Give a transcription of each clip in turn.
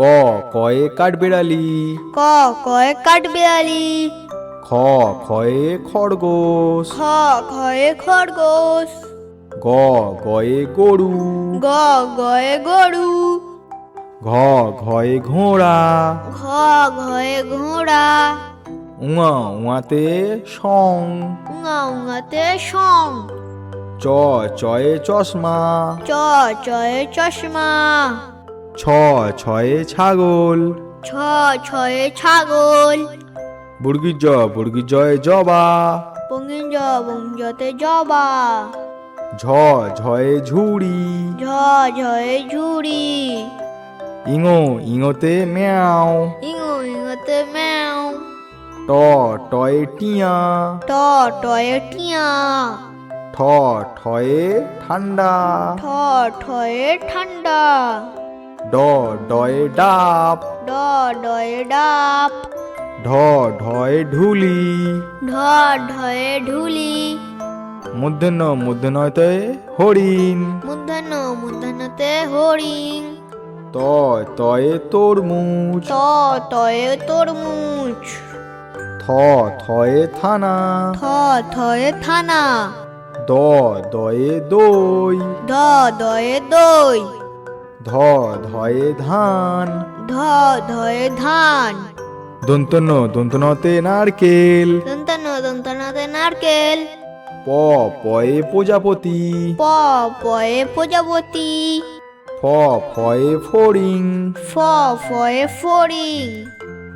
ক কয়ে কাঠবিড়ালি। ক কয়ে কাঠবিড়ালি। খ খয়ে খরগোশ। খ খয়ে খরগোশ। গ গয়ে গরু। গ গয়ে গরু। ঘ ঘয়ে ঘোড়া। ঘ ঘয়ে ঘোড়া। উঙা উঙাতে সং। উঙা উঙাতে সং। চ চয়ে চশমা। চ চয়ে চশমা। ছ ছয়ে ছাগল। ছ ছয়ে ছাগল। বুর্গি জয়ে জবা। বঙ্গিঞ্জ বঙ্গিঞ্জতে জবা। ঝ ঝয়ে ঝুড়ি। ঝ ঝয়ে ঝুড়ি। ইঙো ইঙোতে ম্যাও। ইঙো ইঙোতে ম্যাও। ট টয়ে টিয়া। ট টয়ে টিয়া। ঠ ঠয়ে ঠান্ডা। ঠ ঠয়ে ঠান্ডা। ড ডয়ে ডাব। ড ডয়ে ডাব। ঢ ঢয়ে ঢুলি। ঢ ঢয়ে ঢুলি। মূর্ধন্যতে হরিণ। মূর্ধন্য মূর্ধন্যতে হরিণ। ত তয়ে তরমুজ। ত তয়ে তরমুজ। থ থয়ে থানা। থ থয়ে থানা। দ দয়ে দই। দ দয়ে দই। ধ ধয়ে ধান। ধ ধয়ে ধান। দন্তনতে নারকেল। দন্তন্য দন্তন্যতে নারকেল। প পয়ে প্রজাপতি। প পয়ে প্রজাপতি। ফ ফয়ে ফড়িং। ফ ফয়ে ফড়িং।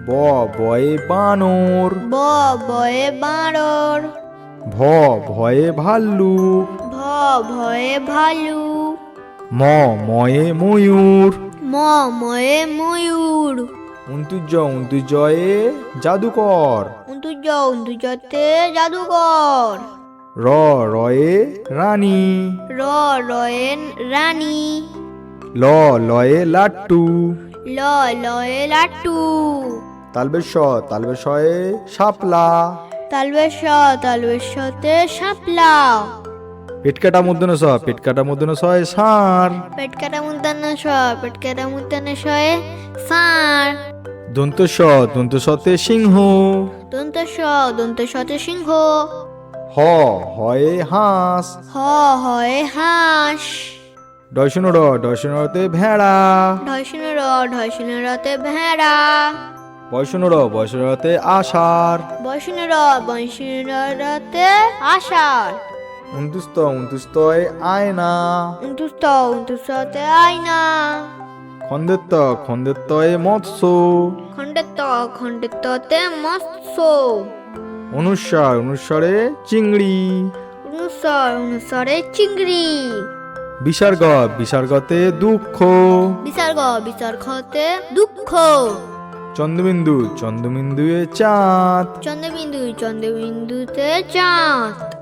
ব বয়ে বানর। ব বয়ে বাঁদর। ভ ভয়ে ভাল্লুক। ভ ভয়ে ভালু। ম ময়ে ময়ূর। ম ময়ে ময়ূর। উন্তুজয়ে জাদুকর। উন্তুজতে জাদুকর। র রয়ে রানী। র রয়ে রানী। ল লয়ে লাট্টু। ল লয়ে লাট্টু। তালবেশয়ে শাপলা। তালবেশতে শাপলা। পেটকাটা মূর্ধন্য সয় ষাঁড়। পেটকাটা মূর্ধন্য ষ পেটকাটা মূর্ধন্য শয়ে ষাঁড়। দন্তসতে সিংহ। দন্তসতে সিংহ। হ হয়ে হাঁস। হ হয়ে হাঁস। ডয়শনরতে ভেড়া। ঢয়শনরতে ভেড়া। বয়সনরতে আষাঢ়। বয়সনরতে আষাঢ়। উন্তুস্তয়ে আয়না। উন্তুস্ততে আয়না। খন্দেত্তয়ে মৎস্য। খণ্ডেত্ততে মৎস্য। অনুস্বরে চিংড়ি। অনুসারে চিংড়ি। বিসর্গতে দুঃখ। বিসর্গতে দুঃখ। চন্দ্রবিন্দুয়ে চাঁদ। চন্দ্রবিন্দুতে চাঁদ।